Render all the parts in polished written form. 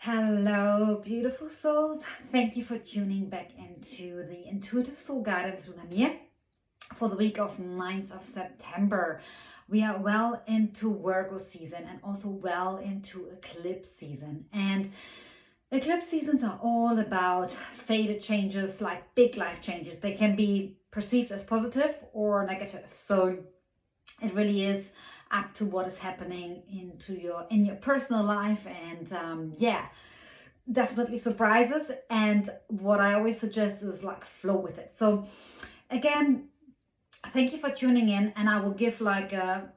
Hello, beautiful souls. Thank you for tuning back into the Intuitive Soul Guidance Lunamia for the week of 9th of September. We are well into Virgo season and also well into eclipse season. And eclipse seasons are all about fated changes, like big life changes. They can be perceived as positive or negative. So it really is up to what is happening in your personal life, and definitely surprises. And what I always suggest is like flow with it. So again, thank you for tuning in, and I will give like a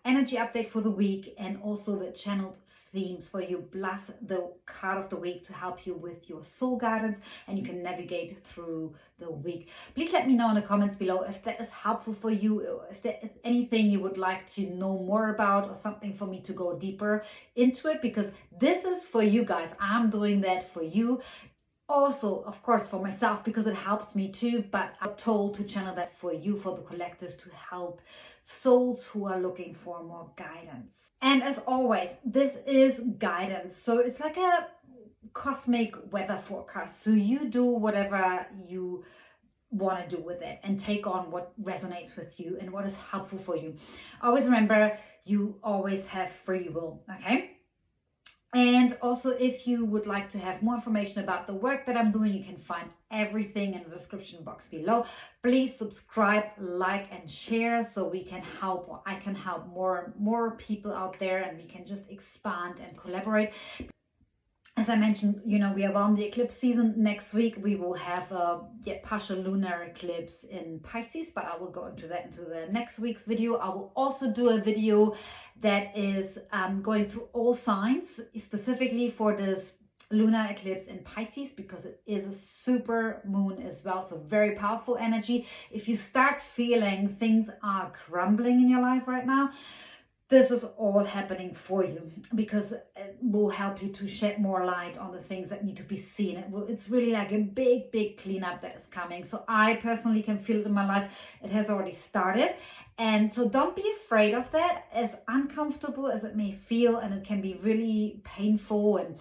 energy update for the week and also the channeled themes for you, plus the card of the week to help you with your soul guidance, and you can navigate through the week. Please let me know in the comments below if that is helpful for you, or if there is anything you would like to know more about, or something for me to go deeper into it, because this is for you guys. I'm doing that for you. Also, of course, for myself, because it helps me too, but I'm told to channel that for you, for the collective, to help souls who are looking for more guidance. And as always, this is guidance. So it's like a cosmic weather forecast. So you do whatever you want to do with it and take on what resonates with you and what is helpful for you. Always remember, you always have free will, okay? And also, if you would like to have more information about the work that I'm doing, you can find everything in the description box below. Please subscribe, like, and share so we can help, or I can help more people out there, and we can just expand and collaborate. As I mentioned, we are on the eclipse season. Next week we will have a partial lunar eclipse in Pisces, but I will go into that into the next week's video. I will also do a video that is going through all signs, specifically for this lunar eclipse in Pisces, because it is a super moon as well, so very powerful energy. If you start feeling things are crumbling in your life right now, this is all happening for you, because it will help you to shed more light on the things that need to be seen. It's really like a big cleanup that is coming. So I personally can feel it in my life. It has already started. And so don't be afraid of that, as uncomfortable as it may feel, and it can be really painful and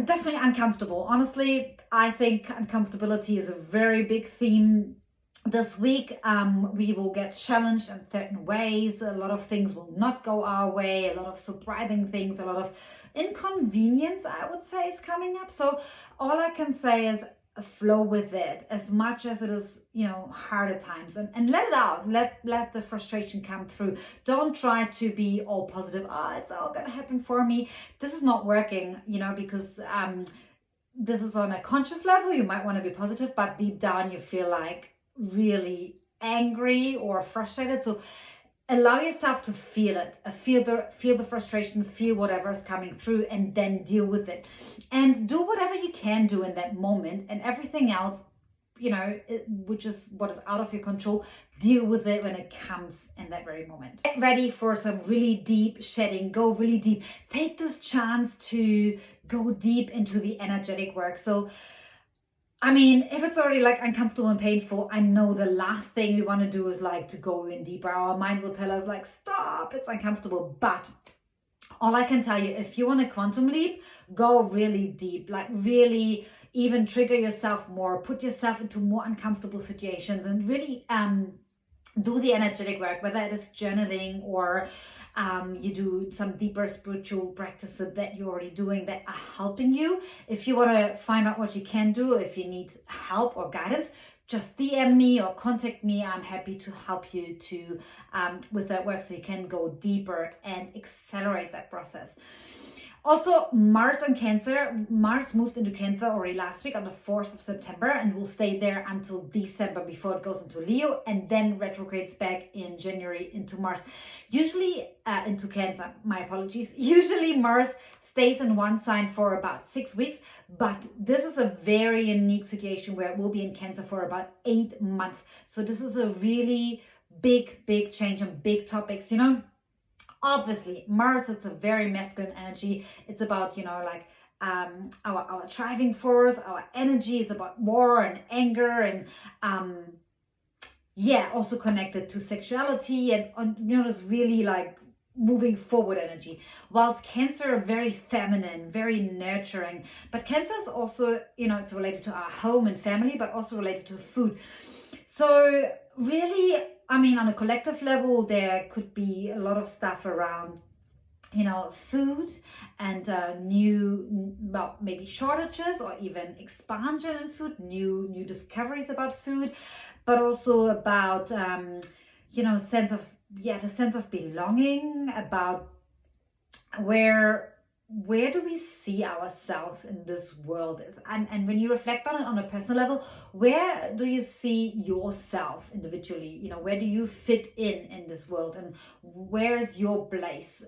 definitely uncomfortable. Honestly, I think uncomfortability is a very big theme this week. We will get challenged in certain ways. A lot of things will not go our way. A lot of surprising things, a lot of inconvenience, I would say, is coming up. So all I can say is flow with it, as much as it is, hard at times, and let it out. Let the frustration come through. Don't try to be all positive. It's all gonna happen for me. This is not working, because this is on a conscious level. You might want to be positive, but deep down you feel like really angry or frustrated. So allow yourself to feel it, feel the frustration, feel whatever is coming through, and then deal with it, and do whatever you can do in that moment. And everything else, which is what is out of your control, deal with it when it comes in that very moment. Get ready for some really deep shedding. Go really deep. Take this chance to go deep into the energetic work. So if it's already like uncomfortable and painful, I know the last thing we want to do is like to go in deeper. Our mind will tell us like, stop, it's uncomfortable. But all I can tell you, if you want a quantum leap, go really deep, like really even trigger yourself more, put yourself into more uncomfortable situations, and really do the energetic work, whether it is journaling or you do some deeper spiritual practices that you're already doing that are helping you. If you want to find out what you can do, if you need help or guidance, just DM me or contact me. I'm happy to help you to with that work, so you can go deeper and accelerate that process. Also, Mars and Cancer. Mars moved into Cancer already last week on the 4th of September and will stay there until December before it goes into Leo, and then retrogrades back in January into Mars. Usually into Cancer, my apologies. Usually Mars stays in one sign for about 6 weeks, but this is a very unique situation where it will be in Cancer for about 8 months. So this is a really big change and big topics, Obviously, Mars, it's a very masculine energy. It's about, our driving force, our energy. It's about war and anger, and also connected to sexuality, and, it's really like moving forward energy, whilst Cancer are very feminine, very nurturing. But Cancer is also, it's related to our home and family, but also related to food. So really, on a collective level, there could be a lot of stuff around food and maybe shortages or even expansion in food, new discoveries about food, but also about the sense of belonging, about where do we see ourselves in this world, and when you reflect on it on a personal level, where do you see yourself individually? Where do you fit in this world, and where is your place?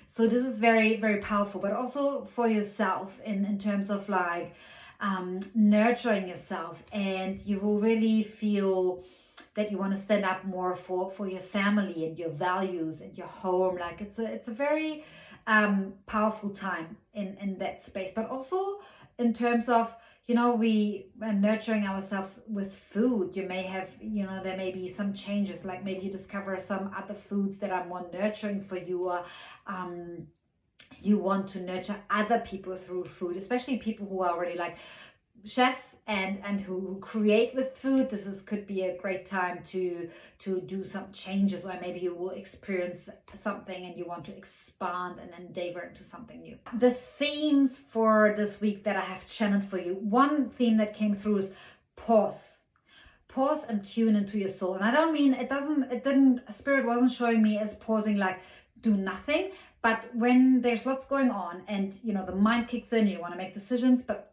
So this is very, very powerful, but also for yourself in terms of like nurturing yourself, and you will really feel that you want to stand up more for your family and your values and your home. Like it's a very powerful time in that space, but also in terms of we are nurturing ourselves with food. You may have there may be some changes, like maybe you discover some other foods that are more nurturing for you, or you want to nurture other people through food, especially people who are already like chefs and who create with food. Could be a great time to do some changes, or maybe you will experience something and you want to expand and endeavor into something new. The themes for this week that I have channeled for you, one theme that came through is pause and tune into your soul. And I don't mean Spirit wasn't showing me as pausing like do nothing, but when there's lots going on and the mind kicks in, you want to make decisions, but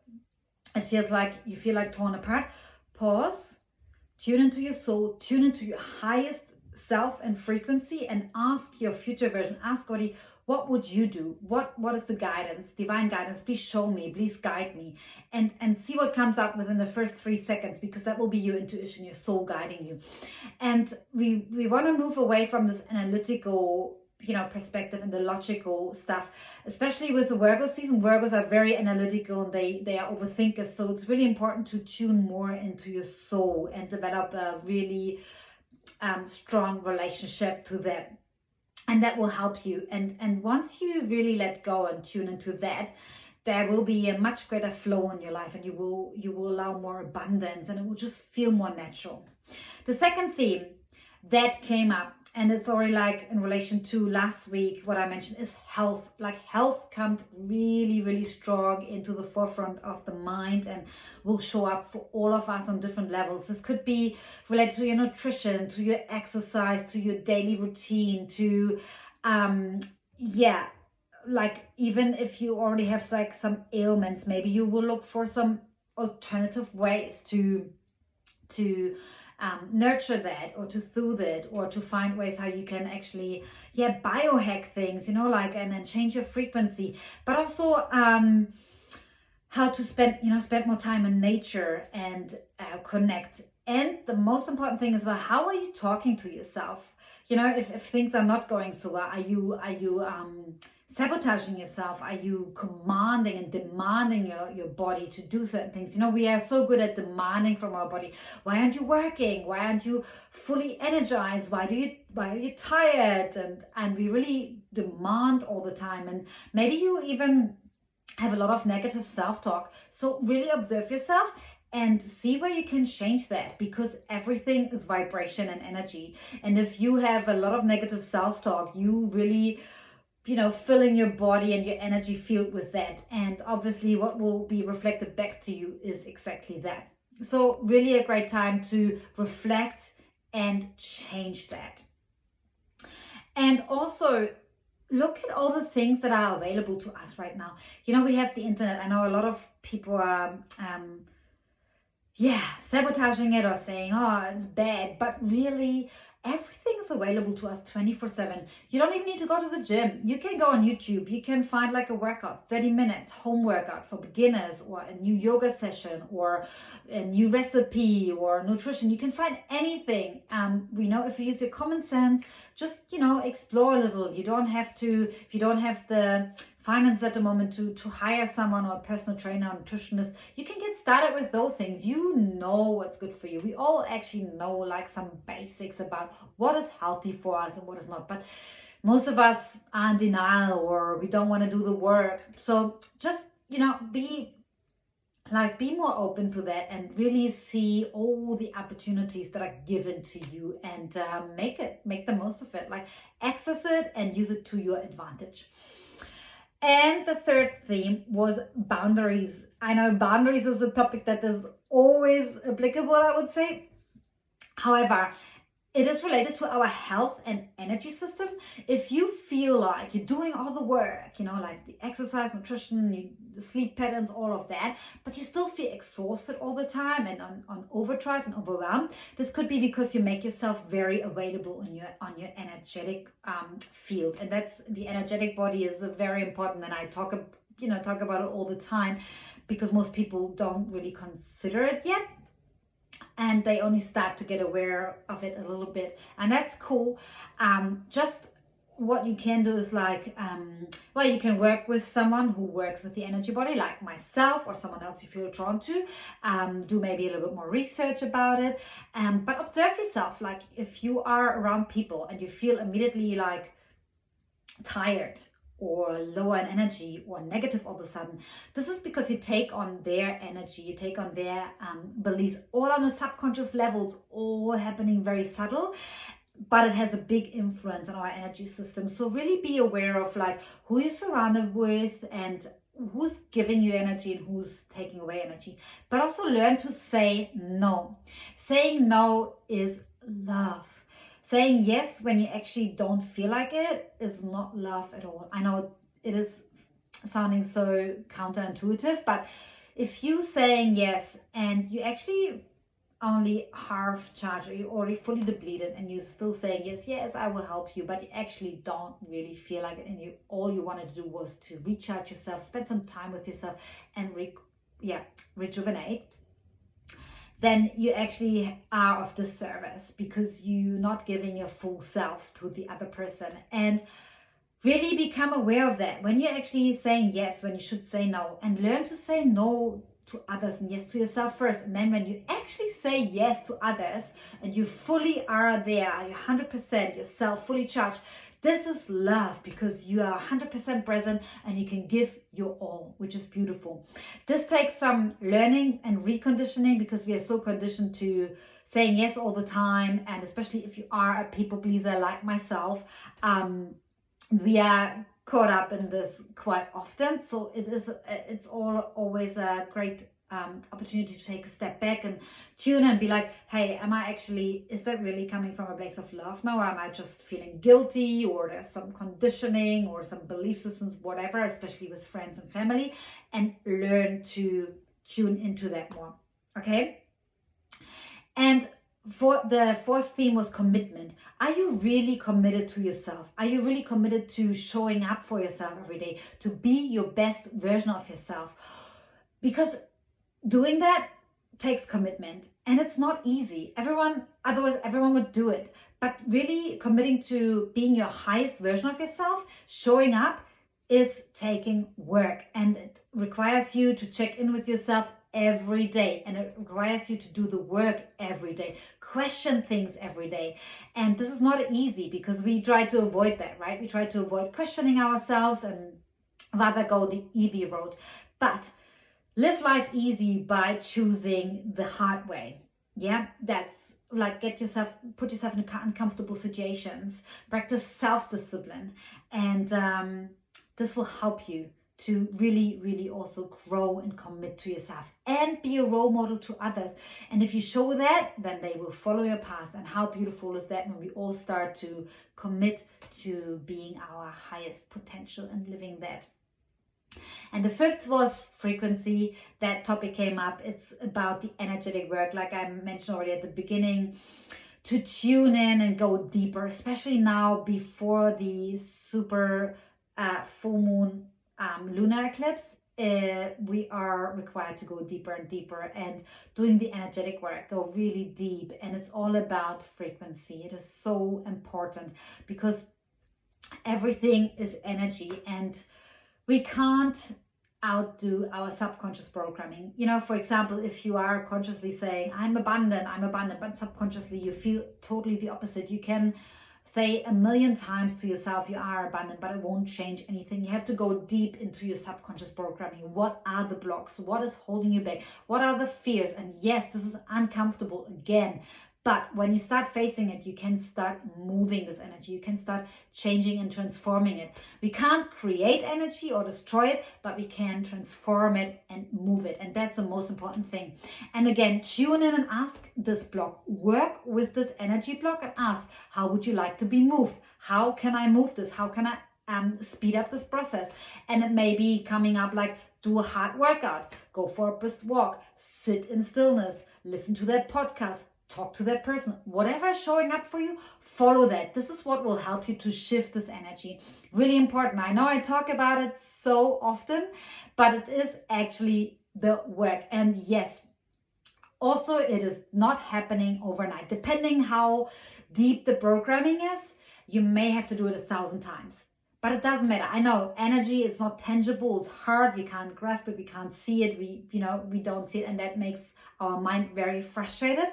it feels like you feel like torn apart. Pause, tune into your soul, tune into your highest self and frequency, and ask your future version, ask Goddy, what would you do? What is the guidance, divine guidance? Please show me, please guide me, and see what comes up within the first 3 seconds, because that will be your intuition, your soul guiding you. And we want to move away from this analytical perspective and the logical stuff, especially with the Virgo season. Virgos are very analytical and they are overthinkers. So it's really important to tune more into your soul and develop a really strong relationship to that. And that will help you. And once you really let go and tune into that, there will be a much greater flow in your life, and you will allow more abundance, and it will just feel more natural. The second theme that came up, and it's already like in relation to last week, what I mentioned is health. Like health comes really, really strong into the forefront of the mind and will show up for all of us on different levels. This could be related to your nutrition, to your exercise, to your daily routine, to, like even if you already have like some ailments, maybe you will look for some alternative ways to nurture that, or to soothe it, or to find ways how you can actually biohack things, and then change your frequency, but also how to spend more time in nature and connect. And the most important thing is, well, how are you talking to yourself? If things are not going so well, are you sabotaging yourself? Are you commanding and demanding your body to do certain things? We are so good at demanding from our body. Why aren't you working? Why aren't you fully energized? Why are you tired? And we really demand all the time. And maybe you even have a lot of negative self-talk. So really observe yourself and see where you can change that, because everything is vibration and energy. And if you have a lot of negative self-talk, you really filling your body and your energy field with that. And obviously what will be reflected back to you is exactly that. So really a great time to reflect and change that. And also look at all the things that are available to us right now. We have the internet. I know a lot of people are sabotaging it or saying, oh, it's bad, but really everything is available to us 24/7. You don't even need to go to the gym. You can go on YouTube. You can find like a workout, 30 minutes, home workout for beginners, or a new yoga session, or a new recipe, or nutrition. You can find anything. If you use your common sense, just, explore a little. You don't have to, if you don't have the finance at the moment to hire someone, or a personal trainer or nutritionist, you can get started with those things. You know what's good for you. We all actually know like some basics about what is healthy for us and what is not. But most of us are in denial, or we don't want to do the work. So just, be more open to that and really see all the opportunities that are given to you, and make the most of it. Like, access it and use it to your advantage. And the third theme was boundaries. I know boundaries is a topic that is always applicable, I would say. However, it is related to our health and energy system. If you feel like you're doing all the work, like the exercise, nutrition, the sleep patterns, all of that, but you still feel exhausted all the time and on overdrive and overwhelmed, this could be because you make yourself very available on your energetic field. And that's, the energetic body is very important. And I talk about it all the time, because most people don't really consider it yet. And they only start to get aware of it a little bit. And that's cool. Just what you can do is you can work with someone who works with the energy body, like myself, or someone else you feel drawn to. Do maybe a little bit more research about it. But observe yourself. Like, if you are around people and you feel immediately like tired, or lower in energy, or negative all of a sudden, this is because you take on their energy, you take on their beliefs, all on a subconscious level, all happening very subtle, but it has a big influence on our energy system. So really be aware of who you're surrounded with, and who's giving you energy and who's taking away energy. But also learn to say no. Saying no is love. Saying yes when you actually don't feel like it is not love at all. I know it is sounding so counterintuitive, but if you saying yes and you actually only half charged, or you're already fully depleted, and you're still saying yes, I will help you, but you actually don't really feel like it, and all you wanted to do was to recharge yourself, spend some time with yourself, and rejuvenate, then you actually are of disservice, because you're not giving your full self to the other person. And really become aware of that when you're actually saying yes, when you should say no, and learn to say no to others and yes to yourself first. And then when you actually say yes to others and you fully are there, you're 100% yourself, fully charged, this is love, because you are 100% present and you can give your all, which is beautiful. This takes some learning and reconditioning, because we are so conditioned to saying yes all the time. And especially if you are a people pleaser like myself, we are caught up in this quite often. So it's always a great opportunity to take a step back and tune and be like, hey, is that really coming from a place of love now, or am I just feeling guilty, or there's some conditioning or some belief systems, whatever, especially with friends and family, and learn to tune into that more. Okay. And for the fourth theme was commitment. Are you really committed to yourself? Are you really committed to showing up for yourself every day, to be your best version of yourself? Because doing that takes commitment, and it's not easy. Otherwise everyone would do it. But really committing to being your highest version of yourself, showing up, is taking work, and it requires you to check in with yourself every day, and it requires you to do the work every day, question things every day. And this is not easy, because we try to avoid that, right? We try to avoid questioning ourselves and rather go the easy road. But live life easy by choosing the hard way. Yeah, that's like put yourself in uncomfortable situations, practice self-discipline, and this will help you to really, really also grow and commit to yourself and be a role model to others. And if you show that, then they will follow your path. And how beautiful is that when we all start to commit to being our highest potential and living that. And the fifth was frequency. That topic came up. It's about the energetic work, like I mentioned already at the beginning, to tune in and go deeper, especially now before the super full moon lunar eclipse. We are required to go deeper and deeper, and doing the energetic work, go really deep. And it's all about frequency. It is so important, because everything is energy, and we can't outdo our subconscious programming. For example, if you are consciously saying, I'm abundant, but subconsciously you feel totally the opposite, you can say a million times to yourself, you are abundant, but it won't change anything. You have to go deep into your subconscious programming. What are the blocks? What is holding you back? What are the fears? And yes, this is uncomfortable again. But when you start facing it, you can start moving this energy. You can start changing and transforming it. We can't create energy or destroy it, but we can transform it and move it. And that's the most important thing. And again, tune in and ask this block. Work with this energy block and ask, how would you like to be moved? How can I move this? How can I speed up this process? And it may be coming up like, do a hard workout, go for a brisk walk, sit in stillness, listen to that podcast, talk to that person, whatever is showing up for you, follow that. This is what will help you to shift this energy. Really important. I know I talk about it so often, but it is actually the work. And yes, also it is not happening overnight. Depending how deep the programming is, you may have to do it 1,000 times. But it doesn't matter. I know energy, it's not tangible, it's hard, we can't grasp it, we can't see it, we don't see it, and that makes our mind very frustrated.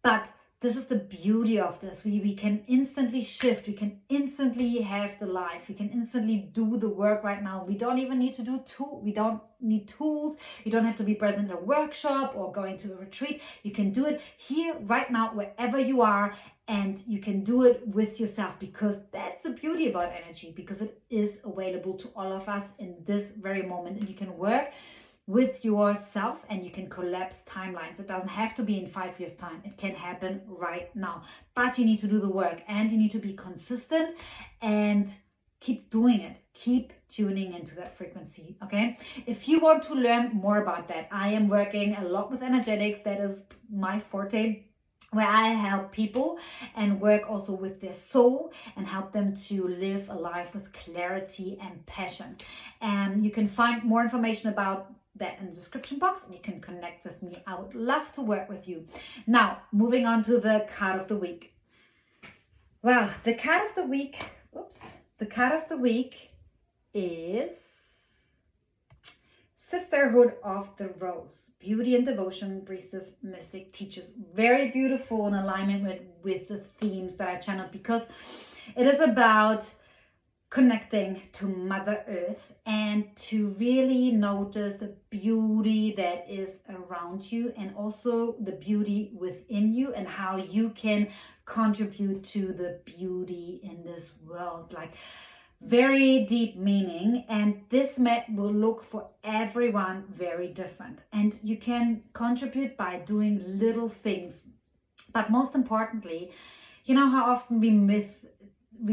But this is the beauty of this. We can instantly shift. We can instantly have the life. We can instantly do the work right now. We don't even need to we don't need tools. You don't have to be present in a workshop or going to a retreat. You can do it here, right now, wherever you are. And you can do it with yourself, because that's the beauty about energy, because it is available to all of us in this very moment. And you can work with yourself and you can collapse timelines. It doesn't have to be in 5 years' time. It can happen right now. But you need to do the work and you need to be consistent and keep doing it. Keep tuning into that frequency, okay? If you want to learn more about that, I am working a lot with energetics. That is my forte, where I help people and work also with their soul and help them to live a life with clarity and passion. And you can find more information about that in the description box, and you can connect with me. I would love to work with you. Now, moving on to the card of the week. Wow, the card of the week is Sisterhood of the Rose. Beauty and devotion, priestess, mystic, teachers. Very beautiful in alignment with the themes that I channeled, because it is about connecting to Mother Earth and to really notice the beauty that is around you, and also the beauty within you, and how you can contribute to the beauty in this world. Like, very deep meaning, and this map will look for everyone very different, and you can contribute by doing little things. But most importantly, you know how often we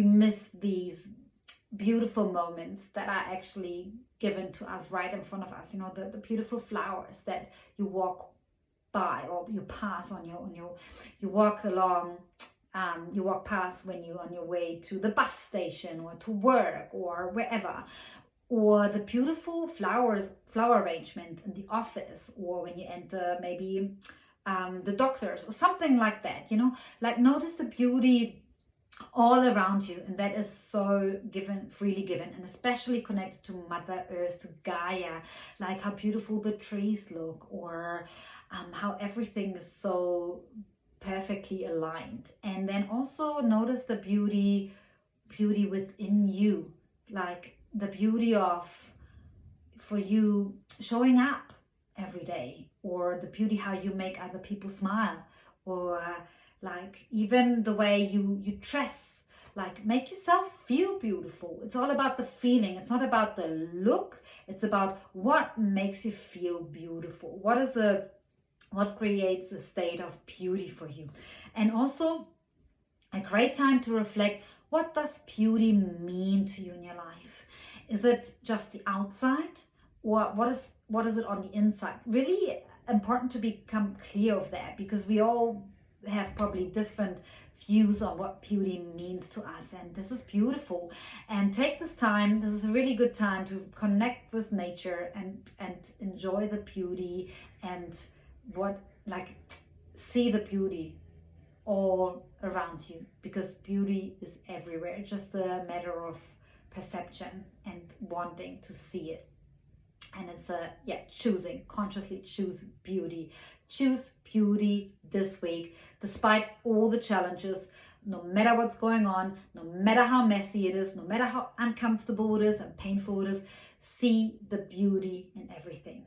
miss these beautiful moments that are actually given to us right in front of us. You know, the beautiful flowers that you walk by or you pass you walk along. You walk past when you're on your way to the bus station or to work or wherever, or the beautiful flower arrangement in the office, or when you enter maybe the doctors or something like that. You know, like, notice the beauty all around you, and that is so freely given, and especially connected to Mother Earth, to Gaia, like how beautiful the trees look, or how everything is so perfectly aligned. And then also notice the beauty within you, like the beauty of, for you, showing up every day, or the beauty how you make other people smile, or like even the way you dress. Like, make yourself feel beautiful. It's all about the feeling. It's not about the look. It's about what makes you feel beautiful. What creates a state of beauty for you. And also a great time to reflect, what does beauty mean to you in your life? Is it just the outside, or what is it on the inside? Really important to become clear of that, because we all have probably different views on what beauty means to us, and this is beautiful. And take this time. This is a really good time to connect with nature and enjoy the beauty, and see the beauty all around you, because beauty is everywhere. It's just a matter of perception and wanting to see it. And it's consciously choose beauty. Choose beauty this week, despite all the challenges. no matter what's going on, no matter how messy it is, no matter how uncomfortable it is and painful it is, see the beauty in everything.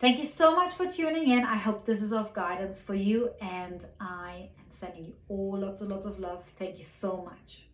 Thank you so much for tuning in. I hope this is of guidance for you, and I am sending you all lots and lots of love. Thank you so much.